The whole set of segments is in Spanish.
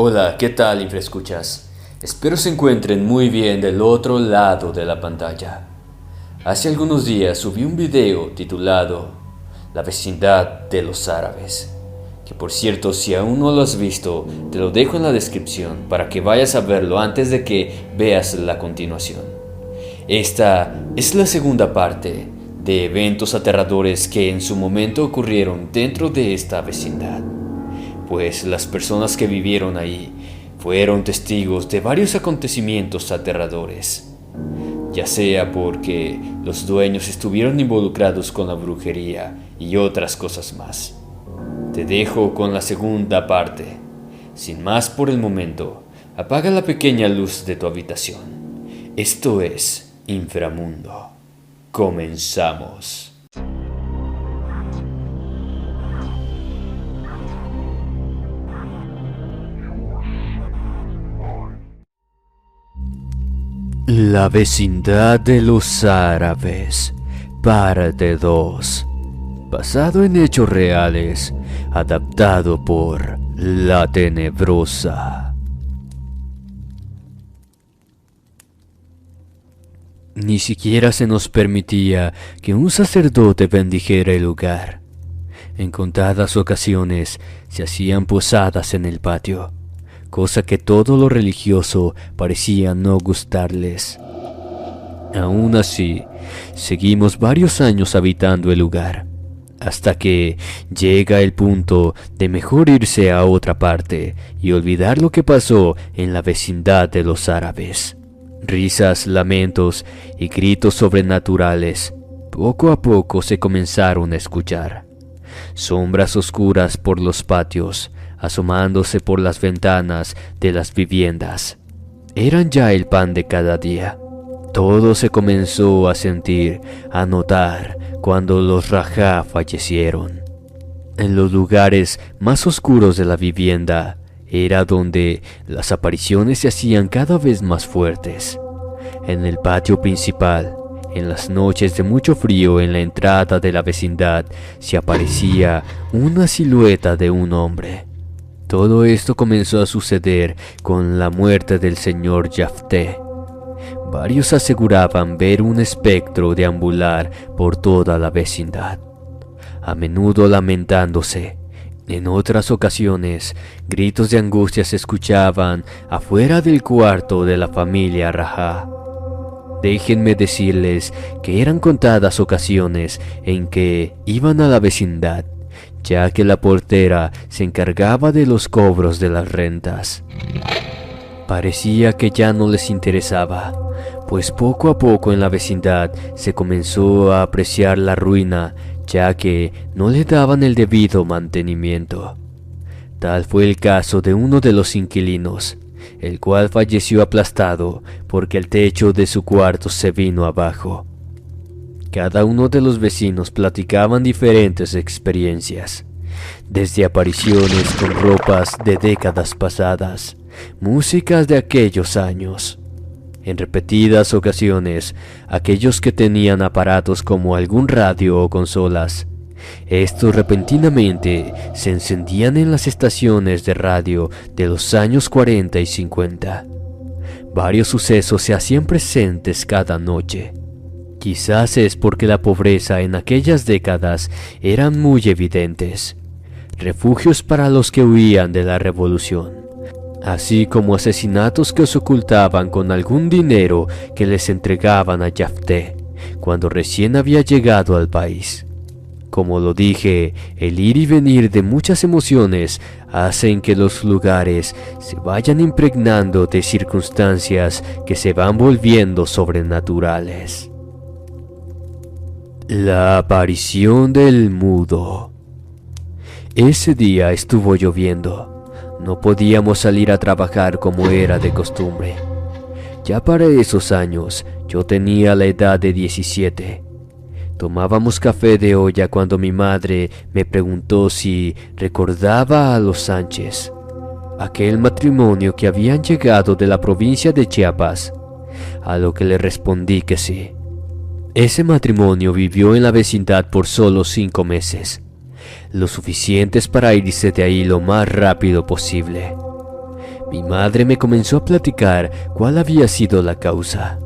Hola, ¿qué tal, infraescuchas? Espero se encuentren muy bien del otro lado de la pantalla. Hace algunos días subí un video titulado La vecindad de los árabes, que por cierto, si aún no lo has visto, te lo dejo en la descripción para que vayas a verlo antes de que veas la continuación. Esta es la segunda parte de eventos aterradores que en su momento ocurrieron dentro de esta vecindad, pues las personas que vivieron ahí fueron testigos de varios acontecimientos aterradores, ya sea porque los dueños estuvieron involucrados con la brujería y otras cosas más. Te dejo con la segunda parte. Sin más por el momento, apaga la pequeña luz de tu habitación. Esto es Inframundo. Comenzamos. La vecindad de los árabes, parte 2. Basado en hechos reales, adaptado por La Tenebrosa. Ni siquiera se nos permitía que un sacerdote bendijera el lugar. En contadas ocasiones se hacían posadas en el patio, cosa que todo lo religioso parecía no gustarles. Aún así, seguimos varios años habitando el lugar, hasta que llega el punto de mejor irse a otra parte y olvidar lo que pasó en la vecindad de los árabes. Risas, lamentos y gritos sobrenaturales poco a poco se comenzaron a escuchar. Sombras oscuras por los patios, asomándose por las ventanas de las viviendas, eran ya el pan de cada día. Todo se comenzó a sentir, a notar, cuando los Rajá fallecieron. En los lugares más oscuros de la vivienda era donde las apariciones se hacían cada vez más fuertes. En el patio principal, en las noches de mucho frío en la entrada de la vecindad, se aparecía una silueta de un hombre. Todo esto comenzó a suceder con la muerte del señor Yafté. Varios aseguraban ver un espectro deambular por toda la vecindad, a menudo lamentándose. En otras ocasiones, gritos de angustia se escuchaban afuera del cuarto de la familia Rajá. Déjenme decirles que eran contadas ocasiones en que iban a la vecindad, ya que la portera se encargaba de los cobros de las rentas. Parecía que ya no les interesaba, pues poco a poco en la vecindad se comenzó a apreciar la ruina, ya que no le daban el debido mantenimiento. Tal fue el caso de uno de los inquilinos, el cual falleció aplastado porque el techo de su cuarto se vino abajo. Cada uno de los vecinos platicaban diferentes experiencias, desde apariciones con ropas de décadas pasadas, músicas de aquellos años. En repetidas ocasiones, aquellos que tenían aparatos como algún radio o consolas, estos repentinamente se encendían en las estaciones de radio de los años 40 y 50. Varios sucesos se hacían presentes cada noche. Quizás es porque la pobreza en aquellas décadas eran muy evidentes, refugios para los que huían de la revolución, así como asesinatos que se ocultaban con algún dinero que les entregaban a Yafté cuando recién había llegado al país. Como lo dije, el ir y venir de muchas emociones hacen que los lugares se vayan impregnando de circunstancias que se van volviendo sobrenaturales. La aparición del mudo. Ese día estuvo lloviendo. No podíamos salir a trabajar como era de costumbre. Ya para esos años yo tenía la edad de 17. Tomábamos café de olla cuando mi madre me preguntó si recordaba a los Sánchez, aquel matrimonio que habían llegado de la provincia de Chiapas, a lo que le respondí que sí. Ese matrimonio vivió en la vecindad por solo 5 meses, lo suficientes para irse de ahí lo más rápido posible. Mi madre me comenzó a platicar cuál había sido la causa.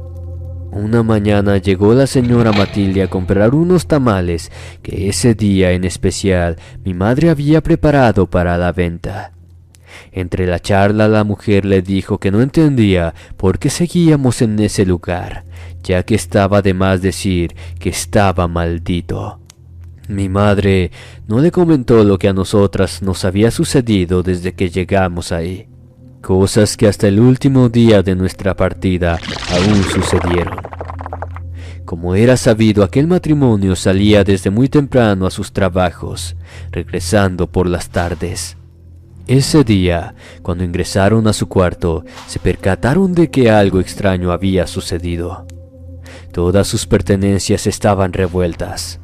Una mañana llegó la señora Matilde a comprar unos tamales que ese día en especial mi madre había preparado para la venta. Entre la charla la mujer le dijo que no entendía por qué seguíamos en ese lugar, ya que estaba de más decir que estaba maldito. Mi madre no le comentó lo que a nosotras nos había sucedido desde que llegamos ahí, cosas que hasta el último día de nuestra partida aún sucedieron. Como era sabido, aquel matrimonio salía desde muy temprano a sus trabajos, regresando por las tardes. Ese día, cuando ingresaron a su cuarto, se percataron de que algo extraño había sucedido. Todas sus pertenencias estaban revueltas.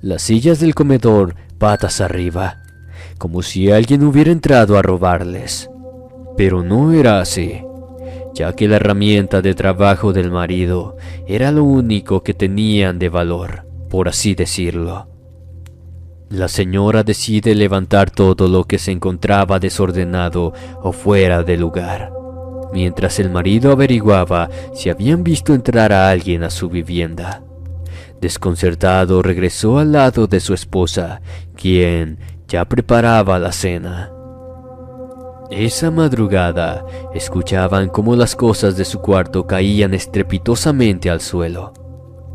Las sillas del comedor patas arriba, como si alguien hubiera entrado a robarles. Pero no era así, ya que la herramienta de trabajo del marido era lo único que tenían de valor, por así decirlo. La señora decide levantar todo lo que se encontraba desordenado o fuera de lugar, mientras el marido averiguaba si habían visto entrar a alguien a su vivienda. Desconcertado, regresó al lado de su esposa, quien ya preparaba la cena. Esa madrugada, escuchaban cómo las cosas de su cuarto caían estrepitosamente al suelo,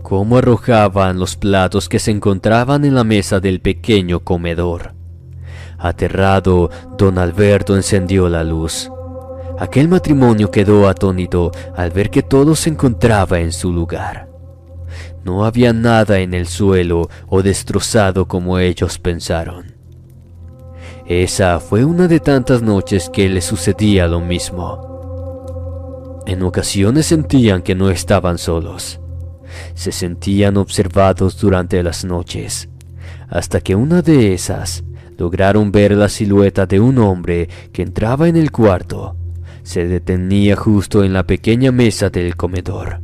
cómo arrojaban los platos que se encontraban en la mesa del pequeño comedor. Aterrado, don Alberto encendió la luz. Aquel matrimonio quedó atónito al ver que todo se encontraba en su lugar. No había nada en el suelo o destrozado como ellos pensaron. Esa fue una de tantas noches que les sucedía lo mismo. En ocasiones sentían que no estaban solos. Se sentían observados durante las noches, hasta que una de esas lograron ver la silueta de un hombre que entraba en el cuarto. Se detenía justo en la pequeña mesa del comedor.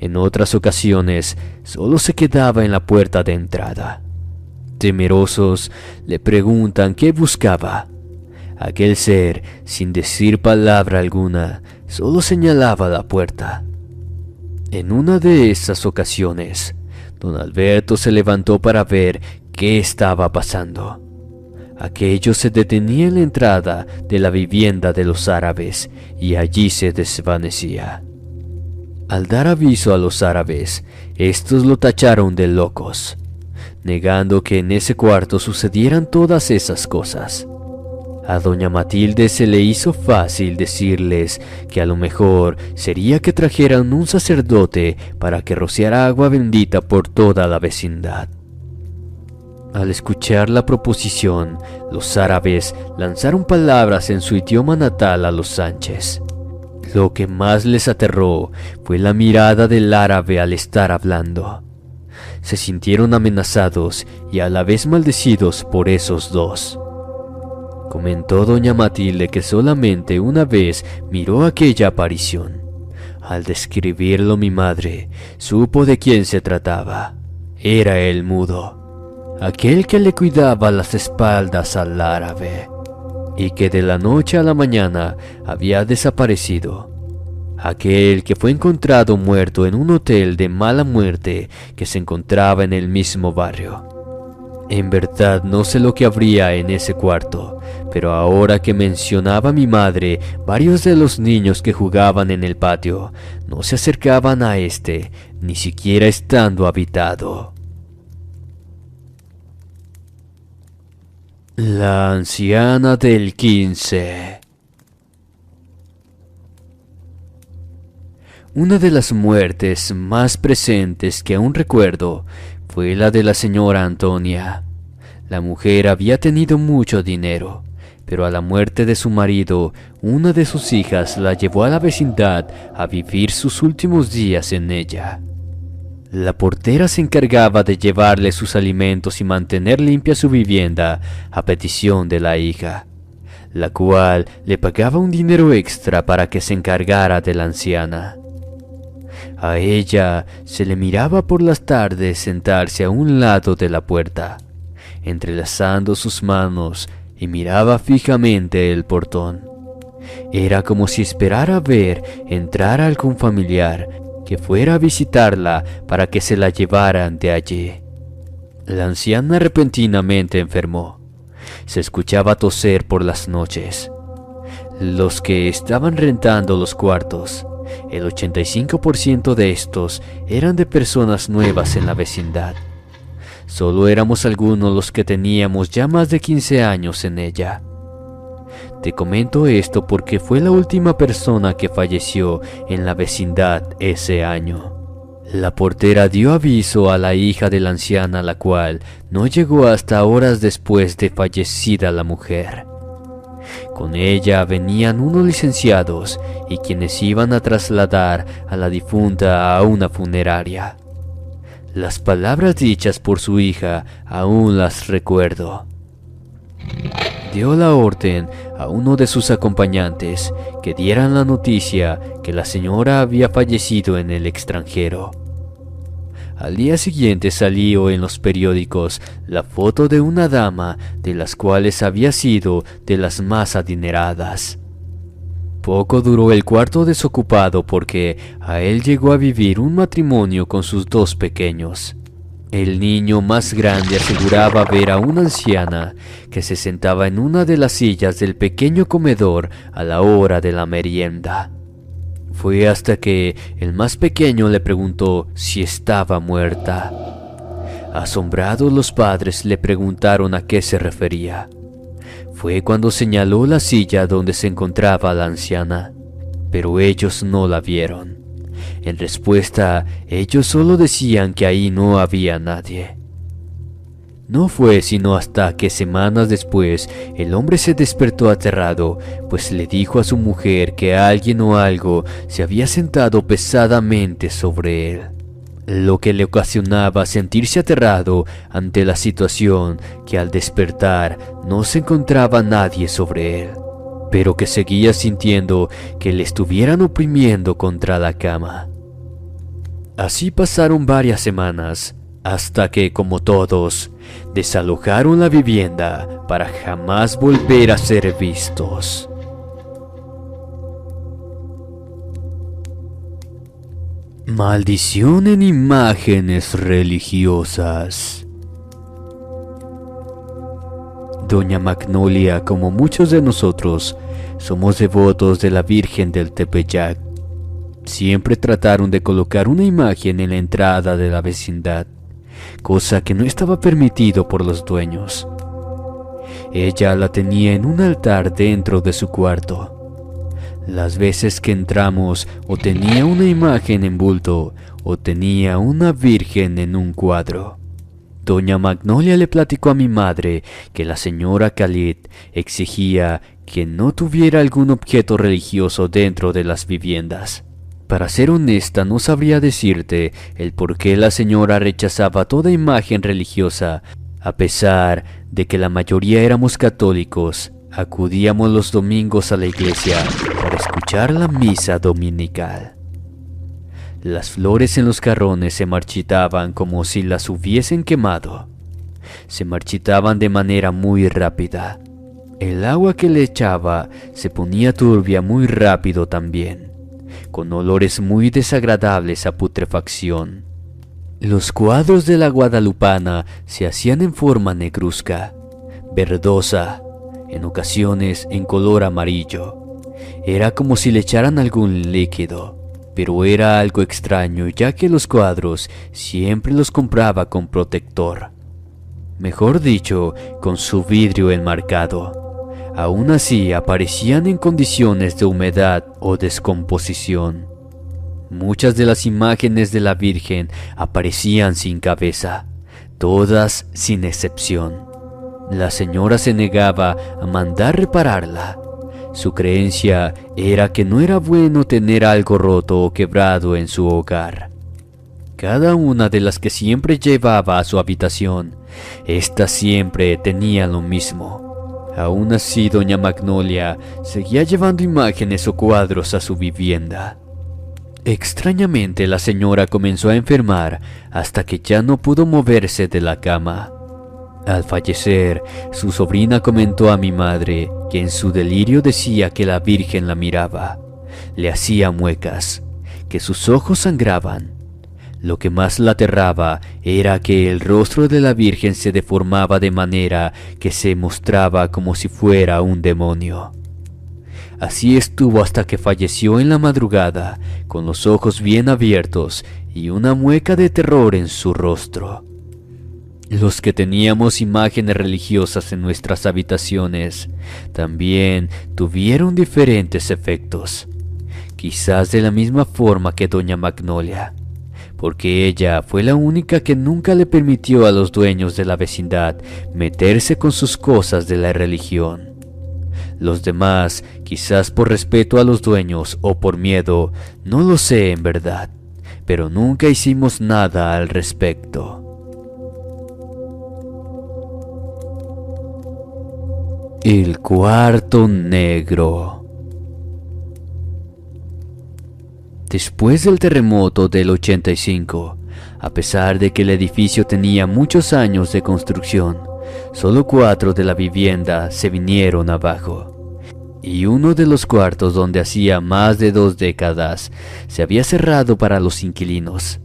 En otras ocasiones, solo se quedaba en la puerta de entrada. Temerosos, le preguntan qué buscaba. Aquel ser, sin decir palabra alguna, solo señalaba la puerta. En una de esas ocasiones, don Alberto se levantó para ver qué estaba pasando. Aquello se detenía en la entrada de la vivienda de los árabes y allí se desvanecía. Al dar aviso a los árabes, estos lo tacharon de locos, negando que en ese cuarto sucedieran todas esas cosas. A doña Matilde se le hizo fácil decirles que a lo mejor sería que trajeran un sacerdote para que rociara agua bendita por toda la vecindad. Al escuchar la proposición, los árabes lanzaron palabras en su idioma natal a los Sánchez. Lo que más les aterró fue la mirada del árabe al estar hablando. Se sintieron amenazados y a la vez maldecidos por esos dos. Comentó doña Matilde que solamente una vez miró aquella aparición. Al describirlo mi madre supo de quién se trataba. Era el mudo, aquel que le cuidaba las espaldas al árabe y que de la noche a la mañana había desaparecido. Aquel que fue encontrado muerto en un hotel de mala muerte que se encontraba en el mismo barrio. En verdad no sé lo que habría en ese cuarto, pero ahora que mencionaba mi madre, varios de los niños que jugaban en el patio no se acercaban a este, ni siquiera estando habitado. La anciana del 15. Una de las muertes más presentes que aún recuerdo fue la de la señora Antonia. La mujer había tenido mucho dinero, pero a la muerte de su marido, una de sus hijas la llevó a la vecindad a vivir sus últimos días en ella. La portera se encargaba de llevarle sus alimentos y mantener limpia su vivienda a petición de la hija, la cual le pagaba un dinero extra para que se encargara de la anciana. A ella se le miraba por las tardes sentarse a un lado de la puerta, entrelazando sus manos y miraba fijamente el portón. Era como si esperara ver entrar a algún familiar que fuera a visitarla para que se la llevaran de allí. La anciana repentinamente enfermó. Se escuchaba toser por las noches. Los que estaban rentando los cuartos, el 85% de estos eran de personas nuevas en la vecindad. Solo éramos algunos los que teníamos ya más de 15 años en ella. Te comento esto porque fue la última persona que falleció en la vecindad ese año. La portera dio aviso a la hija de la anciana, la cual no llegó hasta horas después de fallecida la mujer. Con ella venían unos licenciados y quienes iban a trasladar a la difunta a una funeraria. Las palabras dichas por su hija aún las recuerdo. Dio la orden a uno de sus acompañantes que dieran la noticia que la señora había fallecido en el extranjero. Al día siguiente salió en los periódicos la foto de una dama de las cuales había sido de las más adineradas. Poco duró el cuarto desocupado porque a él llegó a vivir un matrimonio con sus dos pequeños. El niño más grande aseguraba ver a una anciana que se sentaba en una de las sillas del pequeño comedor a la hora de la merienda. Fue hasta que el más pequeño le preguntó si estaba muerta. Asombrados, los padres le preguntaron a qué se refería. Fue cuando señaló la silla donde se encontraba la anciana, pero ellos no la vieron. En respuesta, ellos solo decían que ahí no había nadie. No fue sino hasta que semanas después el hombre se despertó aterrado, pues le dijo a su mujer que alguien o algo se había sentado pesadamente sobre él, lo que le ocasionaba sentirse aterrado ante la situación que al despertar no se encontraba nadie sobre él, pero que seguía sintiendo que le estuvieran oprimiendo contra la cama. Así pasaron varias semanas, hasta que, como todos, desalojaron la vivienda para jamás volver a ser vistos. Maldición en imágenes religiosas. Doña Magnolia, como muchos de nosotros, somos devotos de la Virgen del Tepeyac. Siempre trataron de colocar una imagen en la entrada de la vecindad, cosa que no estaba permitido por los dueños. Ella la tenía en un altar dentro de su cuarto. Las veces que entramos, o tenía una imagen en bulto, o tenía una virgen en un cuadro. Doña Magnolia le platicó a mi madre que la señora Khalid exigía que no tuviera algún objeto religioso dentro de las viviendas. Para ser honesta, no sabría decirte el por qué la señora rechazaba toda imagen religiosa. A pesar de que la mayoría éramos católicos, acudíamos los domingos a la iglesia para escuchar la misa dominical. Las flores en los jarrones se marchitaban como si las hubiesen quemado. Se marchitaban de manera muy rápida. El agua que le echaba se ponía turbia muy rápido también, con olores muy desagradables a putrefacción. Los cuadros de la guadalupana se hacían en forma negruzca, verdosa, en ocasiones en color amarillo. Era como si le echaran algún líquido, pero era algo extraño ya que los cuadros siempre los compraba con protector. Mejor dicho, con su vidrio enmarcado. Aún así aparecían en condiciones de humedad o descomposición. Muchas de las imágenes de la Virgen aparecían sin cabeza, todas sin excepción. La señora se negaba a mandar repararla. Su creencia era que no era bueno tener algo roto o quebrado en su hogar. Cada una de las que siempre llevaba a su habitación, éstas siempre tenían lo mismo. Aún así, doña Magnolia seguía llevando imágenes o cuadros a su vivienda. Extrañamente, la señora comenzó a enfermar hasta que ya no pudo moverse de la cama. Al fallecer, su sobrina comentó a mi madre que en su delirio decía que la Virgen la miraba, le hacía muecas, que sus ojos sangraban. Lo que más la aterraba era que el rostro de la Virgen se deformaba de manera que se mostraba como si fuera un demonio. Así estuvo hasta que falleció en la madrugada, con los ojos bien abiertos y una mueca de terror en su rostro. Los que teníamos imágenes religiosas en nuestras habitaciones también tuvieron diferentes efectos, quizás de la misma forma que doña Magnolia, porque ella fue la única que nunca le permitió a los dueños de la vecindad meterse con sus cosas de la religión. Los demás, quizás por respeto a los dueños o por miedo, no lo sé en verdad, pero nunca hicimos nada al respecto. El cuarto negro. Después del terremoto del 85, a pesar de que el edificio tenía muchos años de construcción, solo 4 de la vivienda se vinieron abajo, y uno de los cuartos, donde hacía más de 2 décadas se había cerrado para los inquilinos.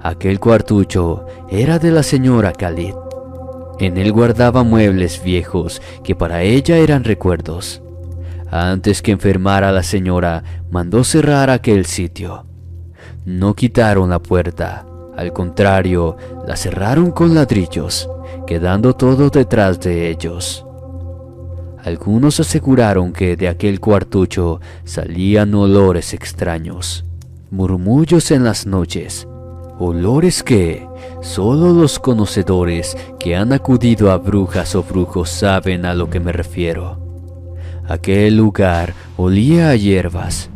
Aquel cuartucho era de la señora Khalid. En él guardaba muebles viejos que para ella eran recuerdos. Antes que enfermara la señora, mandó cerrar aquel sitio. No quitaron la puerta, al contrario, la cerraron con ladrillos, quedando todo detrás de ellos. Algunos aseguraron que de aquel cuartucho salían olores extraños, murmullos en las noches, olores que solo los conocedores que han acudido a brujas o brujos saben a lo que me refiero. Aquel lugar olía a hierbas,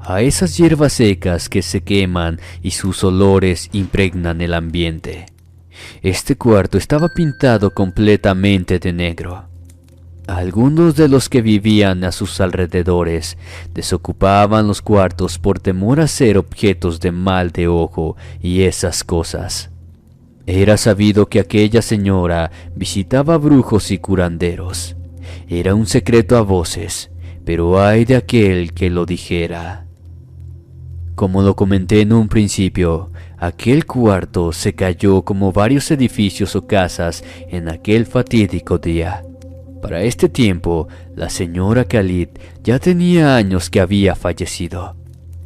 a esas hierbas secas que se queman y sus olores impregnan el ambiente. Este cuarto estaba pintado completamente de negro. Algunos de los que vivían a sus alrededores desocupaban los cuartos por temor a ser objetos de mal de ojo y esas cosas. Era sabido que aquella señora visitaba brujos y curanderos. Era un secreto a voces, pero ay de aquel que lo dijera. Como lo comenté en un principio, aquel cuarto se cayó como varios edificios o casas en aquel fatídico día. Para este tiempo, la señora Khalid ya tenía años que había fallecido.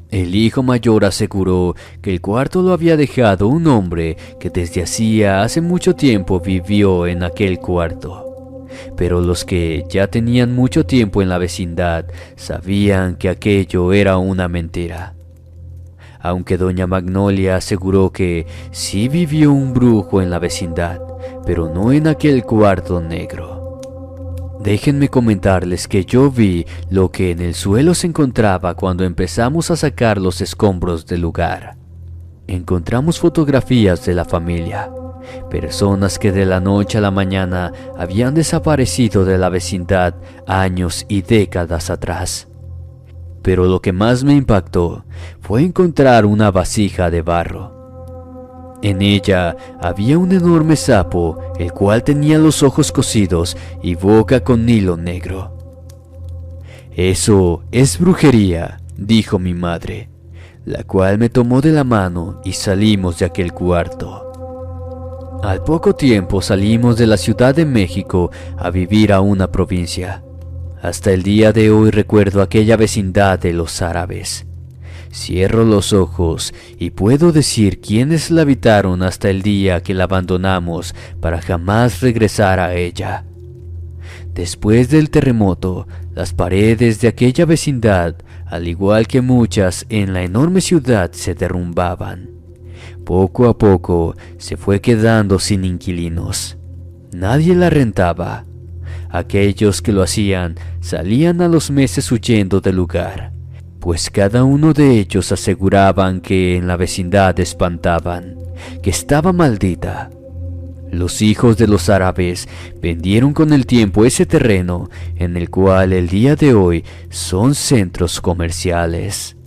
El hijo mayor aseguró que el cuarto lo había dejado un hombre que desde hacía hace mucho tiempo vivió en aquel cuarto. Pero los que ya tenían mucho tiempo en la vecindad sabían que aquello era una mentira. Aunque doña Magnolia aseguró que sí vivió un brujo en la vecindad, pero no en aquel cuarto negro. Déjenme comentarles que yo vi lo que en el suelo se encontraba cuando empezamos a sacar los escombros del lugar. Encontramos fotografías de la familia, personas que de la noche a la mañana habían desaparecido de la vecindad años y décadas atrás. Pero lo que más me impactó fue encontrar una vasija de barro. En ella había un enorme sapo, el cual tenía los ojos cosidos y boca con hilo negro. «Eso es brujería», dijo mi madre, la cual me tomó de la mano y salimos de aquel cuarto. Al poco tiempo salimos de la Ciudad de México a vivir a una provincia. Hasta el día de hoy recuerdo aquella vecindad de los árabes. Cierro los ojos y puedo decir quiénes la habitaron hasta el día que la abandonamos para jamás regresar a ella. Después del terremoto, las paredes de aquella vecindad, al igual que muchas en la enorme ciudad, se derrumbaban. Poco a poco se fue quedando sin inquilinos. Nadie la rentaba. Aquellos que lo hacían salían a los meses huyendo del lugar, pues cada uno de ellos aseguraban que en la vecindad espantaban, que estaba maldita. Los hijos de los árabes vendieron con el tiempo ese terreno en el cual el día de hoy son centros comerciales.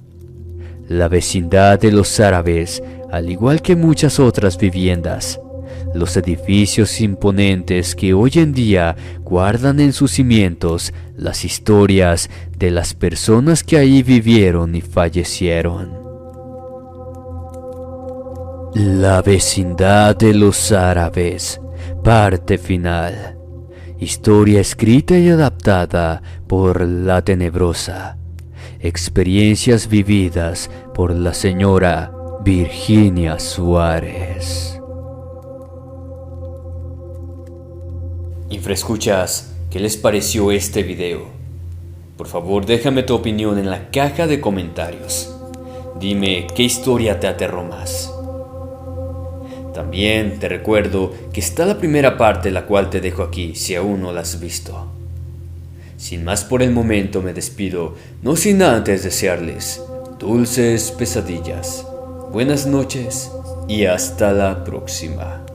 La vecindad de los árabes, al igual que muchas otras viviendas, los edificios imponentes que hoy en día guardan en sus cimientos las historias de las personas que ahí vivieron y fallecieron. La vecindad de los árabes, parte final. Historia escrita y adaptada por La Tenebrosa. Experiencias vividas por la señora Virginia Suárez. Infraescuchas, ¿qué les pareció este video? Por favor, déjame tu opinión en la caja de comentarios. Dime qué historia te aterró más. También te recuerdo que está la primera parte, la cual te dejo aquí si aún no la has visto. Sin más por el momento me despido, no sin antes desearles dulces pesadillas, buenas noches y hasta la próxima.